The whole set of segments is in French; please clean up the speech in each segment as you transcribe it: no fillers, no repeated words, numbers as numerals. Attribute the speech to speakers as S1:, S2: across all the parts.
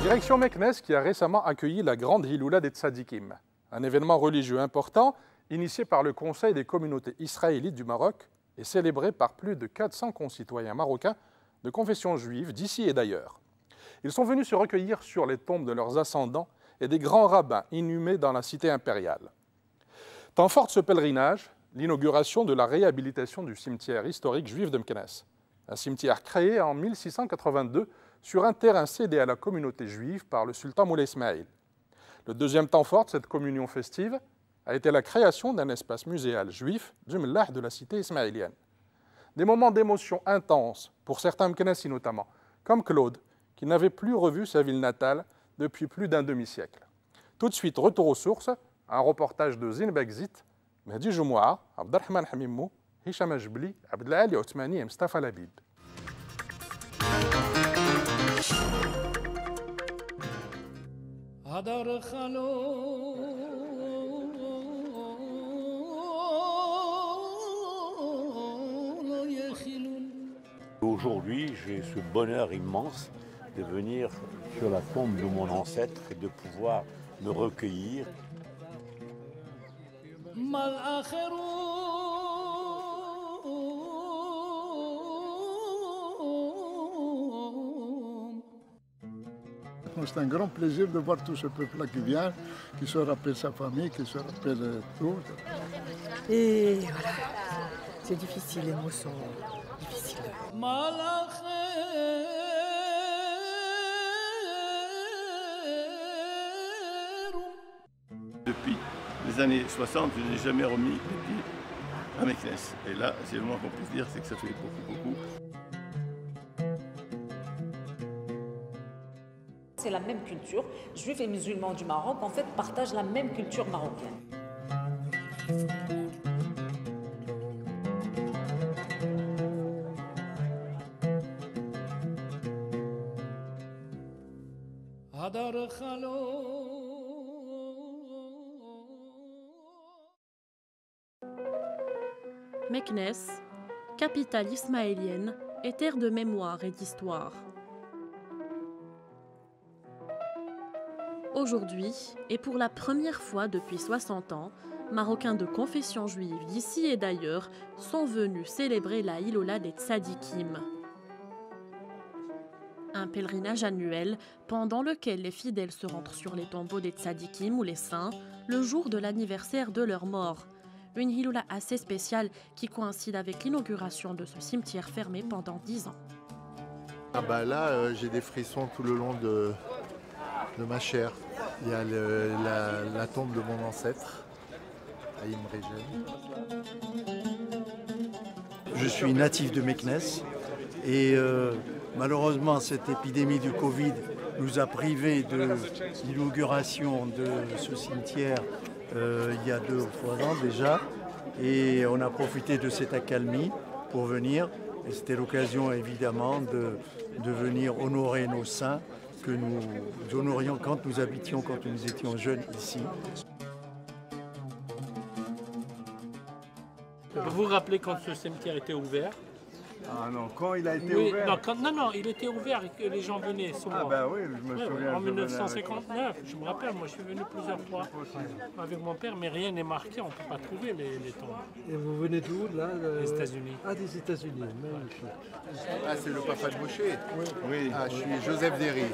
S1: Direction Meknès qui a récemment accueilli la grande Hiloula des Tzadikim, un événement religieux important initié par le Conseil des communautés israélites du Maroc et célébré par plus de 400 concitoyens marocains de confession juive d'ici et d'ailleurs. Ils sont venus se recueillir sur les tombes de leurs ascendants et des grands rabbins inhumés dans la cité impériale. Temps fort de ce pèlerinage, l'inauguration de la réhabilitation du cimetière historique juif de Meknès, un cimetière créé en 1682 sur un terrain cédé à la communauté juive par le sultan Moulay Ismaïl. Le deuxième temps fort de cette communion festive a été la création d'un espace muséal juif du Mellah de la cité ismaélienne. Des moments d'émotion intenses, pour certains Meknessi notamment, comme Claude, qui n'avait plus revu sa ville natale depuis plus d'un demi-siècle. Tout de suite, retour aux sources, un reportage de Zine Begzit, Mehdi Joumoua, Abdelrahman Hamimou, Hicham Ajbli, Abdelali Othmani et Mustafa Labib.
S2: Aujourd'hui, j'ai ce bonheur immense de venir sur la tombe de mon ancêtre et de pouvoir me recueillir.
S3: C'est un grand plaisir de voir tout ce peuple-là qui vient, qui se rappelle sa famille, qui se rappelle tout.
S4: Et voilà, c'est difficile, les mots sont difficiles.
S5: Depuis les années 60, je n'ai jamais remis les pieds à Meknès. Et là, c'est le moins qu'on puisse dire, c'est que ça fait beaucoup.
S6: C'est la même culture. Juifs et musulmans du Maroc, en fait, partagent la même culture marocaine.
S7: Meknès, capitale ismaélienne et terre de mémoire et d'histoire. Aujourd'hui, et pour la première fois depuis 60 ans, Marocains de confession juive d'ici et d'ailleurs sont venus célébrer la Hiloula des Tzadikim. Un pèlerinage annuel pendant lequel les fidèles se rendent sur les tombeaux des Tzadikim ou les saints le jour de l'anniversaire de leur mort. Une Hiloula assez spéciale qui coïncide avec l'inauguration de ce cimetière fermé pendant 10 ans.
S8: Ah bah là, j'ai des frissons tout le long de ma chair. Il y a la tombe de mon ancêtre, Aïm Rejen.
S9: Je suis natif de Meknès et malheureusement cette épidémie du Covid nous a privés de l'inauguration de ce cimetière il y a 2 ou 3 ans déjà, et on a profité de cette accalmie pour venir, et c'était l'occasion évidemment de venir honorer nos saints que nous honorions quand nous étions jeunes ici.
S10: Vous vous rappelez quand ce cimetière était ouvert?
S11: Ah non, quand il a été ouvert?
S10: Non, il était ouvert et que les gens venaient souvent.
S11: Ah ben oui, je me souviens.
S10: En 1959, je me rappelle, moi je suis venu plusieurs fois avec mon père, mais rien n'est marqué, on ne peut pas trouver les tombes.
S12: Et vous venez d'où là?
S10: Des États-Unis.
S12: Ah, des États-Unis, magnifique.
S8: Ah, c'est le papa de Moshe?
S11: Oui.
S8: Ah, je suis Joseph Derry.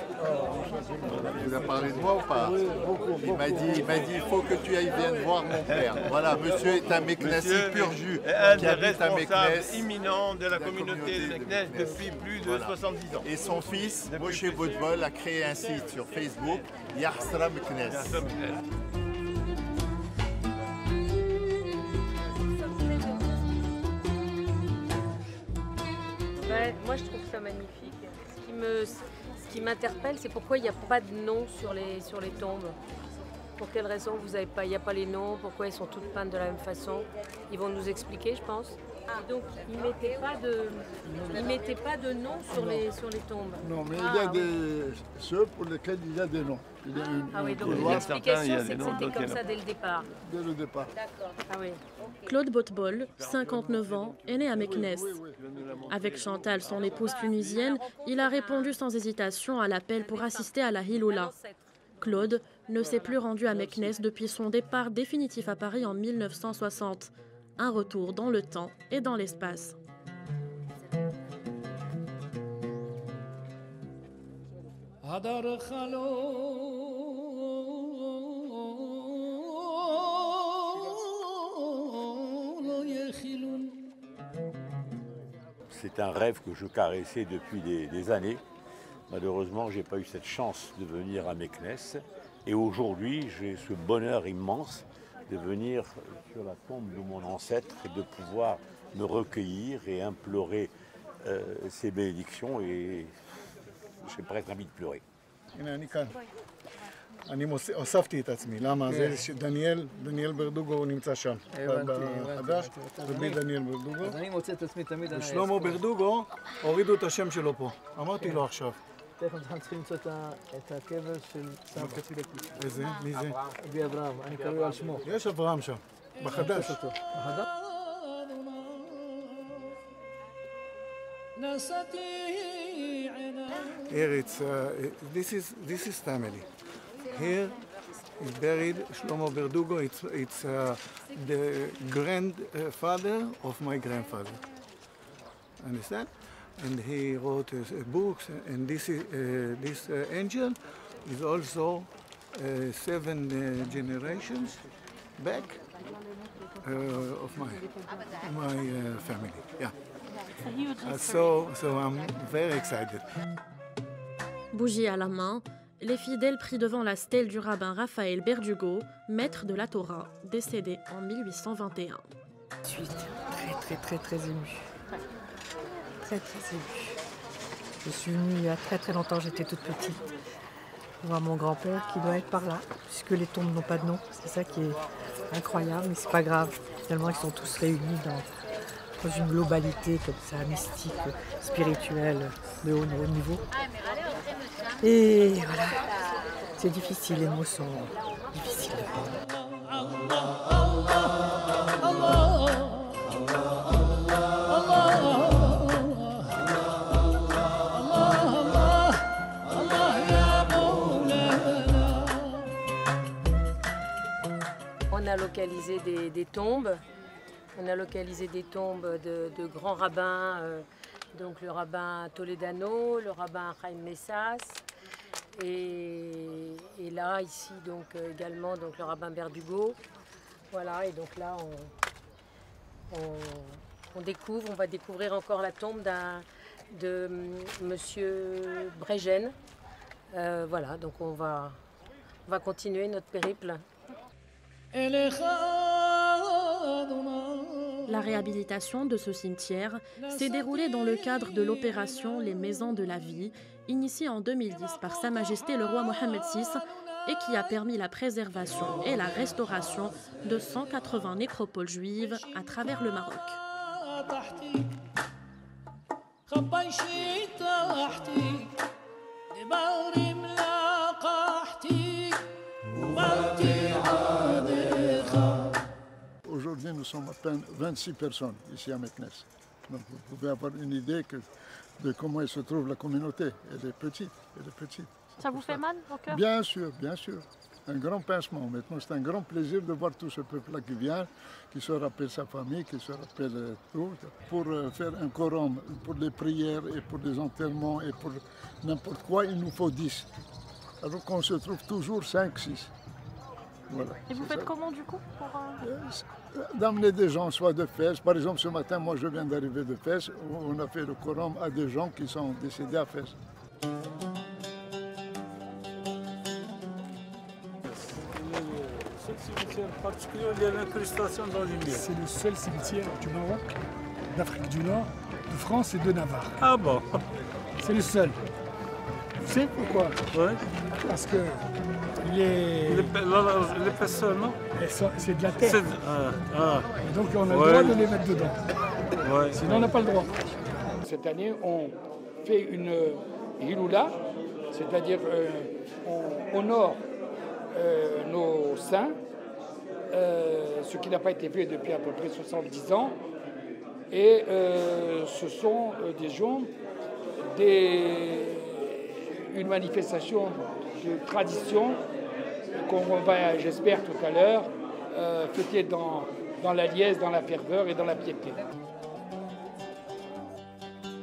S8: Il vous a parlé de moi ou pas?
S12: Oui, beaucoup.
S8: Il m'a dit, il faut que tu ailles viennes voir mon père. Voilà, monsieur est un Meknessi pur jus.
S5: Un des responsables imminents de la communauté de Meknès depuis plus de 70 ans.
S8: Et son fils, Moshe Boudbol, a créé un site sur Facebook, Yahsra Meknès.
S13: Moi, je trouve ça magnifique. Ce qui m'interpelle, c'est pourquoi il n'y a pas de nom sur les tombes. Pour quelle raison il n'y a pas les noms? Pourquoi elles sont toutes peintes de la même façon? Ils vont nous expliquer, je pense. Donc ils ne mettaient pas de nom sur les tombes.
S3: Non, mais il y a ceux pour lesquels il y a des noms. Il y a
S13: donc l'explication c'est que c'était comme ça dès le départ.
S3: Dès le départ.
S13: D'accord. Ah oui.
S7: Claude Botbol, 59 ans, est né à Meknès. Avec Chantal, son épouse tunisienne, il a répondu sans hésitation à l'appel pour assister à la Hiloula. Claude ne s'est plus rendu à Meknès depuis son départ définitif à Paris en 1960. Un retour dans le temps et dans l'espace.
S2: C'est un rêve que je caressais depuis des années. Malheureusement, je n'ai pas eu cette chance de venir à Meknès. Et aujourd'hui, j'ai ce bonheur immense de venir sur la tombe de mon ancêtre et de pouvoir me recueillir et implorer ses bénédictions. Et j'ai presque envie de pleurer.
S14: אני הוספתי את עצמי, למה? זה דניאל ברדוגו הוא נמצא שם, בחדש, זה בלי דניאל ברדוגו.
S12: אז אני מוצא את עצמי תמיד...
S14: ושלמה ברדוגו, הורידו את השם שלו פה, אמרתי לו עכשיו.
S12: תכף אנחנו צריכים למצוא את הקבר של סבא.
S14: איזה? מי זה?
S12: אבי אברהם, אני קרוי על שמו.
S14: יש אברהם שם, בחדש.
S12: בחדש?
S14: Here this is family. Here is buried Shlomo Berdugo. It's the grandfather of my grandfather. Understand? And he wrote books. And this angel is also 7 generations back of my family. Yeah. So I'm very excited.
S7: Bougie à la main, les fidèles prient devant la stèle du rabbin Raphaël Berdugo, maître de la Torah, décédé en 1821.
S4: Je suis très émue. Très émue. Je suis venue il y a très longtemps, j'étais toute petite, voir mon grand-père qui doit être par là, puisque les tombes n'ont pas de nom. C'est ça qui est incroyable, mais c'est pas grave. Finalement, ils sont tous réunis dans une globalité comme ça, mystique, spirituelle, de haut niveau. Et voilà, c'est difficile, les mots sont difficiles à prendre.
S13: On a localisé des tombes. On a localisé des tombes de grands rabbins, donc le rabbin Toledano, le rabbin Chaim Messas, et là, ici, donc également donc, le rabbin Berdugo. Voilà, et donc là, on va découvrir encore la tombe de monsieur Bregen. Voilà, donc on va continuer notre périple.
S7: La réhabilitation de ce cimetière s'est déroulée dans le cadre de l'opération Les Maisons de la Vie, initiée en 2010 par Sa Majesté le roi Mohammed VI et qui a permis la préservation et la restauration de 180 nécropoles juives à travers le Maroc.
S3: Aujourd'hui, nous sommes à peine 26 personnes ici à Meknès. Donc vous pouvez avoir une idée de comment se trouve la communauté. Elle est petite.
S15: Ça vous fait mal au cœur?
S3: Bien sûr. Un grand pincement. Maintenant, c'est un grand plaisir de voir tout ce peuple-là qui vient, qui se rappelle sa famille, qui se rappelle tout. Pour faire un quorum, pour les prières et pour les enterrements et pour n'importe quoi, il nous faut 10. Alors qu'on se trouve toujours 5, 6. Voilà,
S15: et vous faites ça. Comment du coup
S3: d'amener des gens, soit de Fès. Par exemple, ce matin, moi je viens d'arriver de Fès, on a fait le quorum à des gens qui sont décédés à Fès.
S16: Ce cimetière particulier, il y a l'incrustation dans les murs.
S17: C'est le seul cimetière du Maroc, d'Afrique du Nord, de France et de Navarre.
S16: Ah bon?
S17: C'est le seul. Tu sais pourquoi?
S16: Oui.
S17: Parce que
S16: l'épaisseur, non?
S17: C'est de la terre.
S16: Et
S17: donc on a le droit de les mettre dedans. Sinon, on n'a pas le droit.
S18: Cette année, on fait une Hiloula, c'est-à-dire on honore nos saints, ce qui n'a pas été fait depuis à peu près 70 ans. Et ce sont des jours, une manifestation de tradition qu'on va, j'espère tout à l'heure, fêter dans la liesse, dans la ferveur et dans la piété.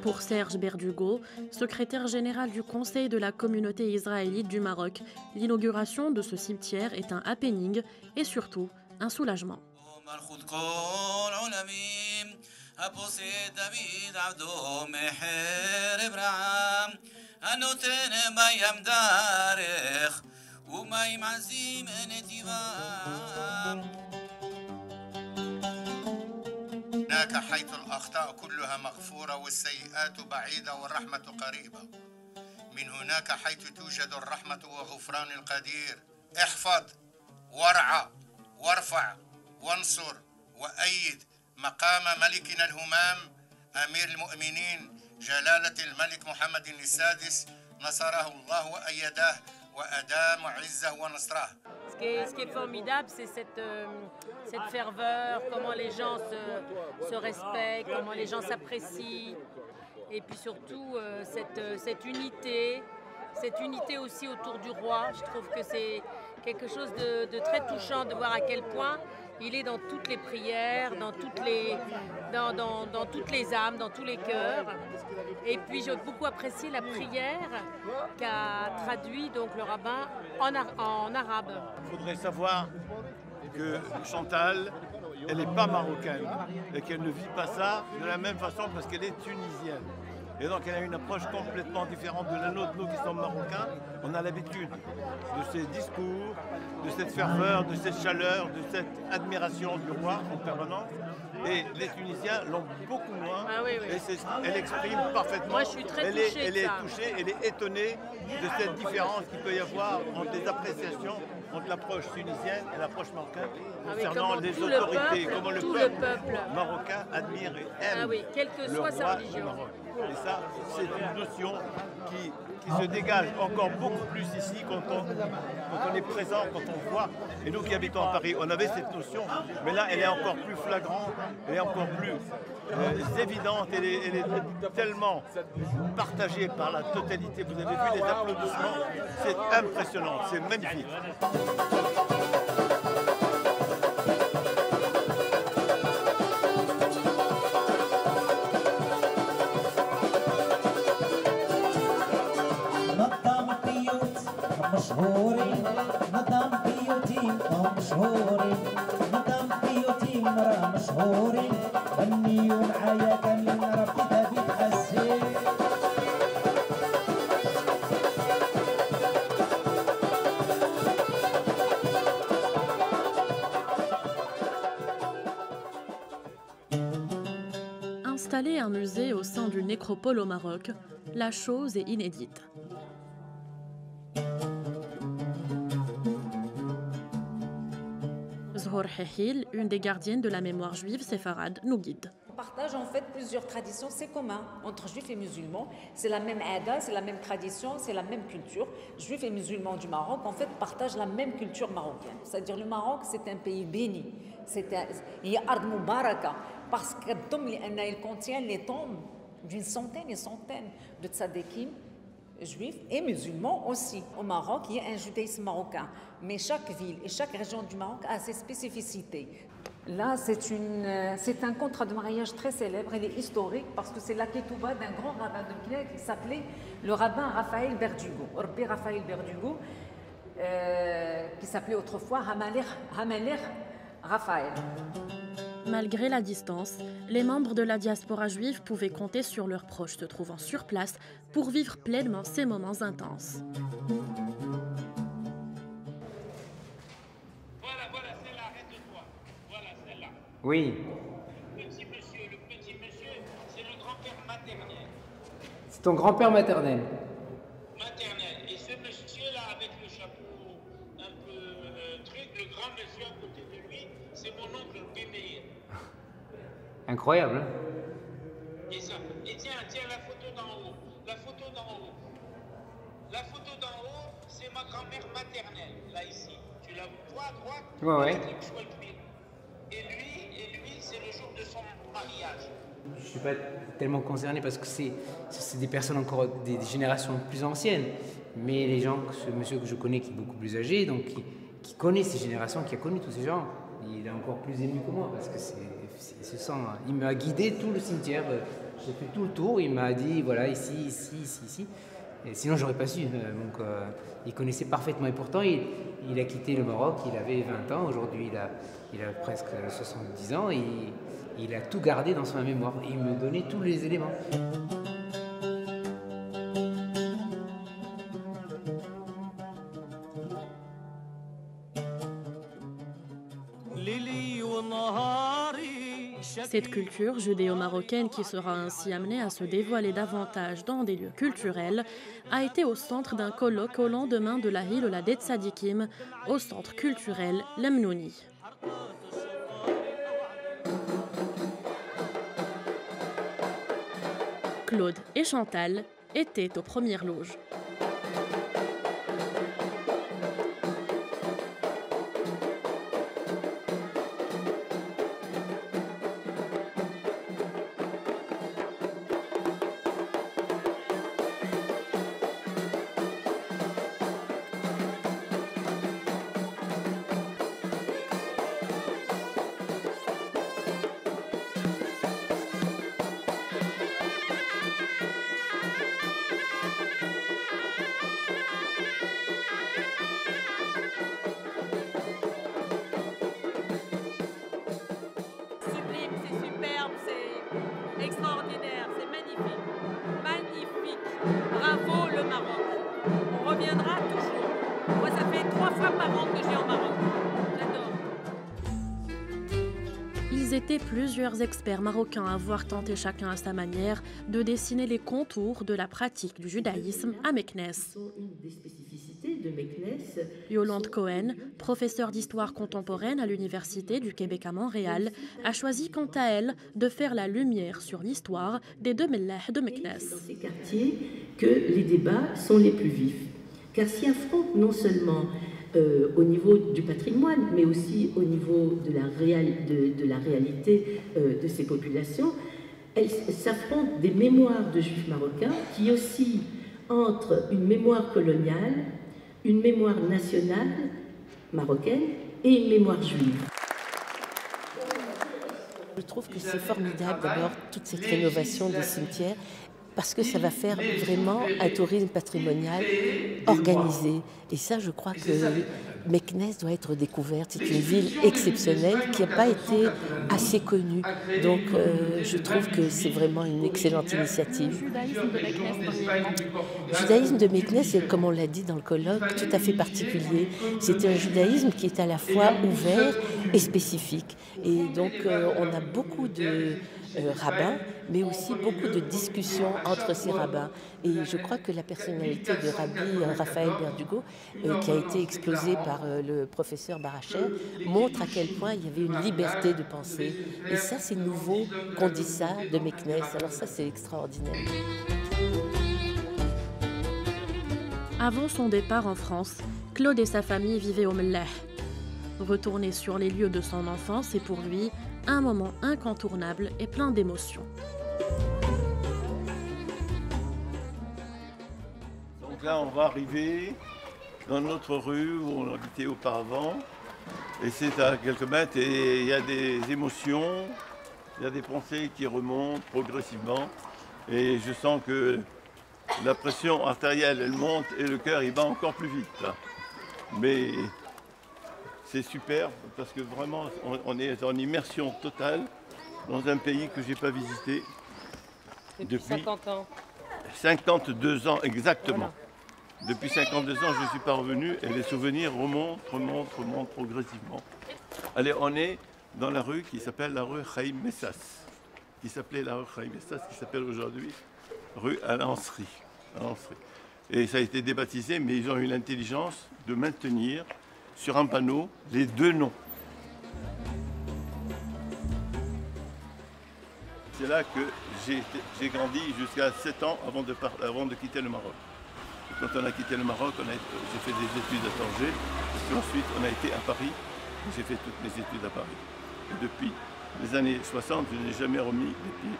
S7: Pour Serge Berdugo, secrétaire général du Conseil de la communauté israélite du Maroc, l'inauguration de ce cimetière est un happening et surtout un soulagement.
S19: هناك حيث الأخطاء كلها مغفورة والسيئات بعيدة والرحمة قريبة. من هناك حيث توجد الرحمة وغفران القدير. احفظ وارعى وارفع وانصر وأيد مقام ملكنا الهمام أمير المؤمنين جلالة الملك محمد السادس نصره الله وأيده وأدام عزه ونصره.
S13: Ce qui est formidable, c'est cette ferveur, comment les gens se respectent, comment les gens s'apprécient, et puis surtout cette unité aussi autour du roi. Je trouve que c'est quelque chose de très touchant de voir à quel point il est dans toutes les prières, dans toutes les âmes, dans tous les cœurs. Et puis j'ai beaucoup apprécié la prière qu'a traduit donc le rabbin en arabe.
S5: Il faudrait savoir que Chantal, elle n'est pas marocaine et qu'elle ne vit pas ça de la même façon parce qu'elle est tunisienne. Et donc elle a une approche complètement différente de la nôtre. Nous qui sommes marocains, on a l'habitude de ces discours, de cette ferveur, de cette chaleur, de cette admiration du roi en permanence. Et les Tunisiens l'ont beaucoup moins.
S13: Ah oui, oui.
S5: Et elle exprime parfaitement.
S13: Moi, je suis très touchée
S5: elle est touchée, elle est étonnée de cette différence qu'il peut y avoir entre les appréciations entre l'approche tunisienne et l'approche marocaine concernant les autorités, comment le peuple marocain admire et aime
S13: quelle que
S5: le
S13: soit
S5: roi
S13: sa religion.
S5: du Maroc. Et ça, c'est une notion qui se dégage encore beaucoup plus ici quand on est présent, quand on voit. Et nous qui habitons à Paris, on avait cette notion, mais là, elle est encore plus flagrante, elle est encore plus évidente, elle est tellement partagée par la totalité. Vous avez vu les applaudissements, c'est impressionnant, c'est magnifique.
S20: مشهورين نظام بيوتين مشهورين نظام بيوتين راه مشهورين غنيو معايا كاملين ربي دافيد حسين
S7: Installer un musée au sein d'une nécropole au Maroc, la chose est inédite. Zhor Hehil, une des gardiennes de la mémoire juive séfarade, nous guide.
S6: On partage en fait plusieurs traditions, c'est commun entre juifs et musulmans. C'est la même aada, c'est la même tradition, c'est la même culture. Juifs et musulmans du Maroc en fait partagent la même culture marocaine. C'est-à-dire le Maroc c'est un pays béni, il y a Ard Mubaraka parce qu'il contient les tombes d'une centaine et centaines de tzadikim juifs et musulmans aussi. Au Maroc, il y a un judaïsme marocain, mais chaque ville et chaque région du Maroc a ses spécificités. Là, c'est un contrat de mariage très célèbre, il est historique parce que c'est la ketouba d'un grand rabbin de Kiev qui s'appelait le rabbin Raphaël Berdugo, Rabbi Raphaël Berdugo, qui s'appelait autrefois Hamelech Raphaël.
S7: Malgré la distance, les membres de la diaspora juive pouvaient compter sur leurs proches se trouvant sur place pour vivre pleinement ces moments intenses.
S21: Voilà, celle-là, arrête-toi. Voilà, celle-là.
S22: Oui.
S21: Le petit monsieur, c'est le grand-père maternel.
S22: C'est ton grand-père maternel.
S21: Maternel. Et ce monsieur-là, avec le chapeau un peu truc, le grand monsieur à côté de lui, c'est mon oncle Bémeir.
S22: Incroyable, hein?
S21: La photo d'en haut, c'est ma grand-mère maternelle, là ici. Tu la vois à droite?
S22: Ouais.
S21: Et lui, c'est le jour de son mariage.
S22: Je ne suis pas tellement concerné parce que c'est des personnes encore des générations plus anciennes. Mais les gens, ce monsieur que je connais qui est beaucoup plus âgé, donc qui connaît ces générations, qui a connu tous ces gens, il est encore plus ému que moi parce que ce sent. Il m'a guidé tout le cimetière. J'ai fait tout le tour. Il m'a dit voilà ici. Et sinon j'aurais pas su. Donc il connaissait parfaitement. Et pourtant il a quitté le Maroc. Il avait 20 ans. Aujourd'hui il a presque 70 ans. Et il a tout gardé dans sa mémoire. Et il me donnait tous les éléments.
S7: Cette culture judéo-marocaine, qui sera ainsi amenée à se dévoiler davantage dans des lieux culturels, a été au centre d'un colloque au lendemain de la Hiloula des Tzadikim au centre culturel Lemnouni. Claude et Chantal étaient aux premières loges.
S13: Extraordinaire, c'est magnifique. Magnifique. Bravo le Maroc. On reviendra toujours. Moi, ça fait 3 fois par an que je viens au Maroc. J'adore.
S7: Ils étaient plusieurs experts marocains à avoir tenté chacun à sa manière de dessiner les contours de la pratique du judaïsme à Meknès. Yolande Cohen, professeure d'histoire contemporaine à l'Université du Québec à Montréal, a choisi quant à elle de faire la lumière sur l'histoire des deux Mellah de Meknès.
S1: Dans ces quartiers que les débats sont les plus vifs, car s'y affrontent non seulement au niveau du patrimoine, mais aussi au niveau de la réalité de ces populations. Elles s'affrontent des mémoires de juifs marocains qui oscillent entre une mémoire coloniale, une mémoire nationale marocaine et une mémoire juive.
S9: Je trouve que c'est formidable d'abord toute cette rénovation des cimetières parce que ça va faire vraiment un tourisme patrimonial organisé. Et ça, je crois que Meknès doit être découverte. C'est une ville exceptionnelle qui n'a pas été assez connue. Donc je trouve que c'est vraiment une excellente initiative. Le judaïsme de Meknès, c'est, comme on l'a dit dans le colloque, tout à fait particulier. C'est un judaïsme qui est à la fois ouvert et spécifique. Et donc on a beaucoup de rabbins, mais aussi beaucoup de discussions entre ces rabbins. Et je crois que la personnalité de Rabbi Raphaël Berdugo, qui a été exposée par le professeur Baracher, montre à quel point il y avait une liberté de penser. Et ça, c'est nouveau qu'on dit ça de Meknès. Alors ça, c'est extraordinaire.
S7: Avant son départ en France, Claude et sa famille vivaient au Mellah. Retourner sur les lieux de son enfance est pour lui un moment incontournable et plein d'émotions.
S5: Donc là, on va arriver dans notre rue où on habitait auparavant. Et c'est à quelques mètres et il y a des émotions, il y a des pensées qui remontent progressivement. Et je sens que la pression artérielle, elle monte et le cœur, il bat encore plus vite. Là. Mais c'est super parce que vraiment, on est en immersion totale dans un pays que je n'ai pas visité depuis
S13: 50 ans.
S5: 52 ans exactement. Voilà. Depuis 52 ans, je ne suis pas revenu et les souvenirs remontent progressivement. Allez, on est dans la rue qui s'appelle la rue Chaim Messas, qui s'appelait la rue Chaim Messas, qui s'appelle aujourd'hui rue Al-Ansri. Et ça a été débaptisé, mais ils ont eu l'intelligence de maintenir sur un panneau les deux noms. C'est là que j'ai grandi jusqu'à 7 ans avant de quitter le Maroc. Quand on a quitté le Maroc, j'ai fait des études à Tanger, et puis ensuite on a été à Paris, et j'ai fait toutes mes études à Paris. Et depuis les années 60, je n'ai jamais remis les pieds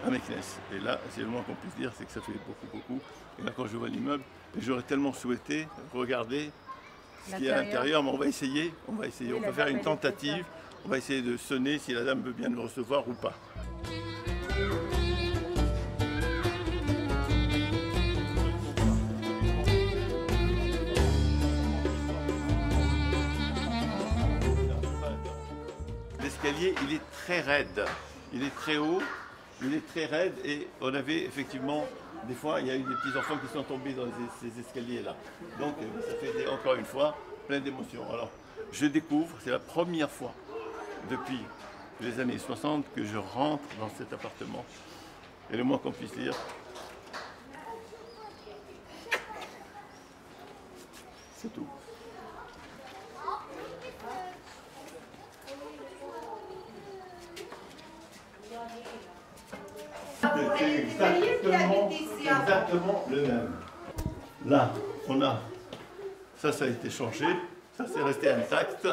S5: à Meknès. Et là, c'est le moins qu'on puisse dire, c'est que ça fait beaucoup. Et là, quand je vois l'immeuble, j'aurais tellement souhaité regarder ce qu'il y a à l'intérieur, mais on va essayer, on va faire une tentative, on va essayer de sonner si la dame veut bien nous recevoir ou pas. L'escalier, il est très raide, il est très haut, il est très raide et on avait effectivement, des fois, il y a eu des petits enfants qui sont tombés dans ces escaliers-là. Donc ça fait encore une fois plein d'émotions. Alors je découvre, c'est la première fois depuis les années 60 que je rentre dans cet appartement. Et le moins qu'on puisse dire, c'est tout. C'est exactement le même. Là, on a, ça a été changé, ça c'est resté intact.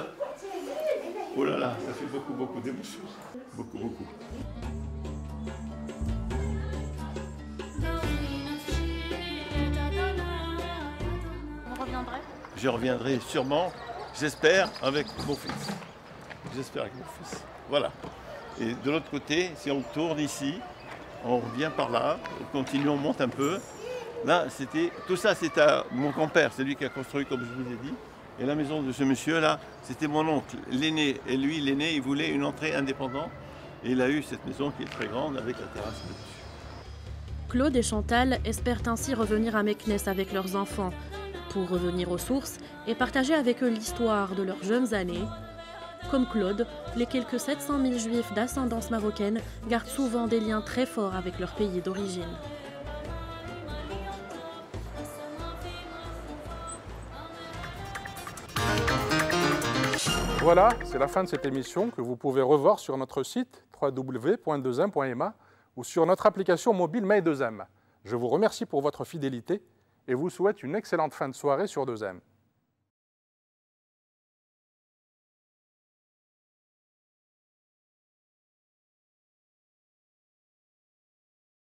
S5: Oh là là, ça fait beaucoup d'émotions. Beaucoup.
S15: Vous reviendrez?
S5: Je reviendrai sûrement, j'espère, avec mon fils. J'espère avec mon fils. Voilà. Et de l'autre côté, si on tourne ici, on revient par là, on continue, on monte un peu. Là, tout ça, c'est à mon grand-père, c'est lui qui a construit, comme je vous ai dit. Et la maison de ce monsieur-là, c'était mon oncle, l'aîné. Et lui, l'aîné, il voulait une entrée indépendante. Et il a eu cette maison qui est très grande avec la terrasse dessus.
S7: Claude et Chantal espèrent ainsi revenir à Meknès avec leurs enfants, pour revenir aux sources et partager avec eux l'histoire de leurs jeunes années. Comme Claude, les quelques 700 000 juifs d'ascendance marocaine gardent souvent des liens très forts avec leur pays d'origine.
S10: Voilà, c'est la fin de cette émission que vous pouvez revoir sur notre site www.2m.ma ou sur notre application mobile May2m. Je vous remercie pour votre fidélité et vous souhaite une excellente fin de soirée sur 2M.